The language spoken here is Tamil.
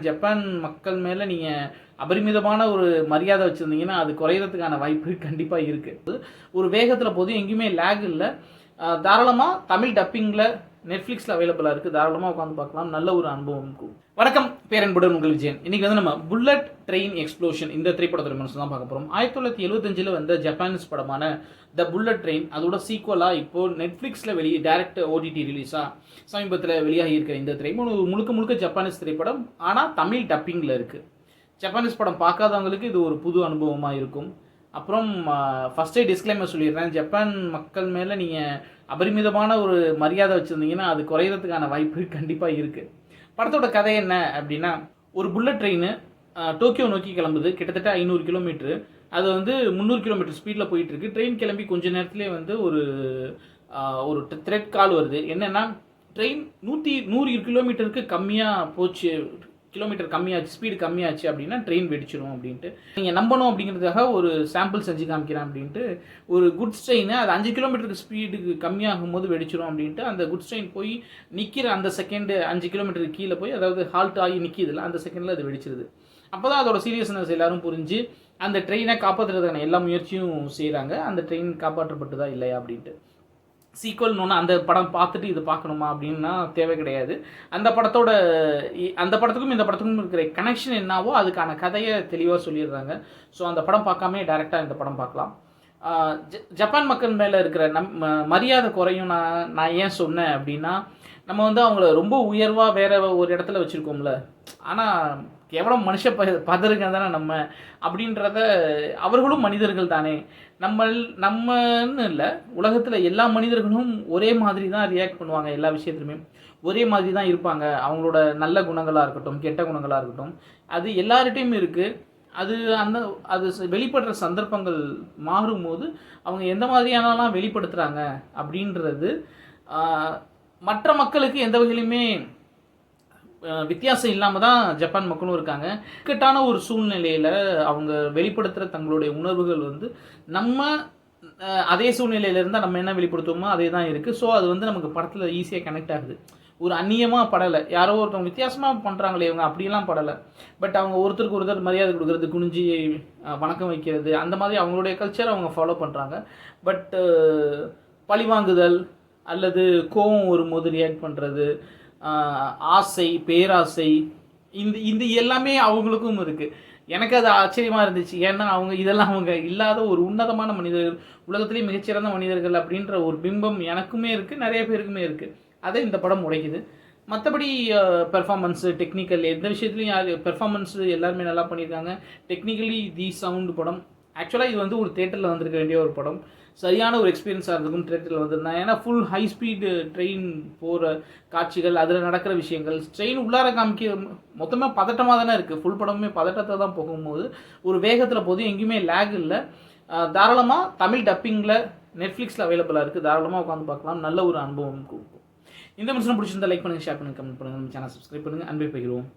ஜப்பான் மக்கள் மேலே நீங்கள் அபரிமிதமான ஒரு மரியாதை வச்சுருந்தீங்கன்னா அது குறையிறதுக்கான வாய்ப்பு கண்டிப்பாக இருக்குது. ஒரு வேகத்தில் போதும், எங்கேயுமே லேக் இல்லை. தாராளமாக தமிழ் டப்பிங்கில் நெட்ஃப்ளிக்ஸில் அவைலபிளாக இருக்குது. தாராளமாக உட்காந்து பார்க்கலாம். நல்ல ஒரு அனுபவம் இருக்கும். வணக்கம், பேரன்புடன் உங்கள் விஜயன். இன்றைக்கி வந்து நம்ம புல்லட் ட்ரெயின் எக்ஸ்ப்ளோஷன் இந்த திரைப்படத்தோட விமர்சனம் தான் பார்க்க போகிறோம். 1975 வந்த ஜப்பானீஸ் படமான த புல்லட் ட்ரெயின் அதோட சீக்குவலாக இப்போது நெட்ஃப்ளிக்ஸில் டேரக்ட் ஓடிடி ரிலீஸாக சமீபத்தில் வெளியாகி இருக்கிற இந்த திரைப்படம் முழுக்க ஜப்பானீஸ் திரைப்படம், ஆனால் தமிழ் டப்பிங்கில் இருக்குது. ஜப்பானீஸ் படம் பார்க்காதவங்களுக்கு இது ஒரு புது அனுபவமாக இருக்கும். அப்புறம் ஃபஸ்ட்டே டிஸ்க்ளைமர் சொல்லிடுறேன், ஜப்பான் மக்கள் மேலே நீங்கள் அபரிமிதமான ஒரு மரியாதை வச்சுருந்தீங்கன்னா அது குறையிறதுக்கான வாய்ப்பு கண்டிப்பாக இருக்குது. படத்தோட கதை என்ன அப்படின்னா, ஒரு புல்லட் ட்ரெயின் டோக்கியோ நோக்கி கிளம்புது. கிட்டத்தட்ட 500 கிலோமீட்ரு. அது வந்து 300 கிலோமீட்டர் ஸ்பீடில் போயிட்டுருக்கு. ட்ரெயின் கிளம்பி கொஞ்ச நேரத்துலேயே வந்து ஒரு த்ரெட் கால் வருது. என்னென்னா, ட்ரெயின் 100 கிலோமீட்டருக்கு கம்மியாக போச்சு, கிலோமீட்டர் கம்மியாச்சு, ஸ்பீடு கம்மியாச்சு அப்படின்னா ட்ரெயின் வெடிச்சிடும் அப்படின்ட்டு. நீங்கள் நம்பணும் அப்படிங்கிறதுக்காக ஒரு சாம்பிள் செஞ்சு காமிக்கிறேன் அப்படின்ட்டு ஒரு குட்ஸ் ட்ரெயினை அது 5 கிலோமீட்டருக்கு ஸ்பீடுக்கு கம்மியாகும் போது வெடிச்சிடும் அப்படின்ட்டு அந்த குட்ஸ் ட்ரெயின் போய் நிற்கிற அந்த செகண்டு 5 கிலோமீட்டருக்கு கீழே போய், அதாவது ஹால்ட் ஆகி நிற்கிதில்ல, அந்த செகண்டில் அது வெடிச்சிருது. அப்போ தான் அதோட சீரியஸ்னஸ் எல்லாரும் புரிஞ்சு அந்த ட்ரெயினை காப்பாற்றுறதுக்கான எல்லா முயற்சியும் செய்கிறாங்க. அந்த ட்ரெயின் காப்பாற்றப்பட்டுதா இல்லையா அப்படின்ட்டு. சீக்வல்னு ஒன்று அந்த படம் பார்த்துட்டு இது பார்க்கணுமா அப்படின்னா தேவை கிடையாது. அந்த படத்துக்கும் இந்த படத்துக்கும் இருக்கிற கனெக்ஷன் என்னவோ அதுக்கான கதையை தெளிவாக சொல்லிடுறாங்க. ஸோ அந்த படம் பார்க்காமே டைரெக்டாக இந்த படம் பார்க்கலாம். ஜப்பான் மக்கள் மேலே இருக்கிற மரியாதை குறையும் நான் ஏன் சொன்னேன் அப்படின்னா, நம்ம வந்து அவங்கள ரொம்ப உயர்வாக வேறு ஒரு இடத்துல வச்சுருக்கோம்ல, ஆனால் கேவலம் மனுஷ பதருங்க தானே நம்ம அப்படின்றத. அவர்களும் மனிதர்கள் தானே, நம்மன்னு இல்லை, உலகத்தில் எல்லா மனிதர்களும் ஒரே மாதிரி தான் ரியாக்ட் பண்ணுவாங்க. எல்லா விஷயத்துலையுமே ஒரே மாதிரி தான் இருப்பாங்க. அவங்களோட நல்ல குணங்களாக இருக்கட்டும், கெட்ட குணங்களாக இருக்கட்டும், அது எல்லார்கிட்டையும் இருக்குது. அது வெளிப்படுற சந்தர்ப்பங்கள் மாறும்போது அவங்க எந்த மாதிரியானலாம் வெளிப்படுத்துகிறாங்க அப்படின்றது மற்ற மக்களுக்கு எந்த வகையிலுமே வித்தியாசம் இல்லாமல் தான் ஜப்பான் மக்களும் இருக்காங்க. இக்கட்டான ஒரு சூழ்நிலையில் அவங்க வெளிப்படுத்துகிற தங்களுடைய உணர்வுகள் வந்து நம்ம அதே சூழ்நிலையில் இருந்தால் நம்ம என்ன வெளிப்படுத்துவோமோ அதே தான் இருக்குது. ஸோ அது வந்து நமக்கு படத்தில் ஈஸியாக கனெக்ட் ஆகுது. ஒரு அந்நியமாக படலை, யாரோ ஒருத்தவங்க வித்தியாசமாக பண்ணுறாங்களே இவங்க அப்படிலாம் படலை. பட் அவங்க ஒருத்தருக்கு ஒருத்தர் மரியாதை கொடுக்குறது, குனிஞ்சி வணக்கம் வைக்கிறது, அந்த மாதிரி அவங்களுடைய கல்ச்சரை அவங்க ஃபாலோ பண்ணுறாங்க. பட் பழிவாங்குதல் அல்லது கோபம் வரும்போது ரியாக்ட் பண்ணுறது, ஆசை, பேராசை, இந்த எல்லாமே அவங்களுக்கும் இருக்குது. எனக்கு அது ஆச்சரியமாக இருந்துச்சு. ஏன்னா இதெல்லாம் அவங்க இல்லாத ஒரு உன்னதமான மனிதர்கள், உலகத்திலேயே மிகச்சிறந்த மனிதர்கள் அப்படின்ற ஒரு பிம்பம் எனக்குமே இருக்குது, நிறைய பேருக்குமே இருக்குது. அதை இந்த படம் உடைக்குது. மற்றபடி பெர்ஃபார்மன்ஸு, டெக்னிக்கல், எந்த விஷயத்துலையும் பெர்ஃபார்மன்ஸு எல்லாருமே நல்லா பண்ணியிருக்காங்க. டெக்னிக்கலி தி சவுண்டு படம். ஆக்சுவலாக இது வந்து ஒரு தேட்டரில் வந்திருக்க வேண்டிய ஒரு படம். சரியான ஒரு எக்ஸ்பீரியன்ஸாக இருந்திருக்கும் தேட்டரில் வந்திருந்தேன். ஏன்னா ஃபுல் ஹை ஸ்பீடு ட்ரெயின் போகிற காட்சிகள், அதில் நடக்கிற விஷயங்கள், ட்ரெயின் உள்ளார காமிக்க மொத்தமாக பதட்டமாக தானே இருக்குது. ஃபுல் படமே பதட்டத்தை தான் போகும்போது ஒரு வேகத்தில் போதும், எங்கேயுமே லேக் இல்லை. தாராளமாக தமிழ் டப்பிங்கில் நெட்ஃப்ளிக்ஸில் அவைலபிளாக இருக்குது. தாராளமாக உட்காந்து பார்க்கலாம். நல்ல ஒரு அனுபவம் இருக்கும். இந்த விஷயம் பிடிச்சிருந்தா லைக் பண்ணுங்கள், ஷேர் பண்ணுங்கள், கமெண்ட் பண்ணுங்கள், நம்ம சேனல் சப்ஸ்கிரைப் பண்ணுங்கள். அன்பை பகிர்வோம்.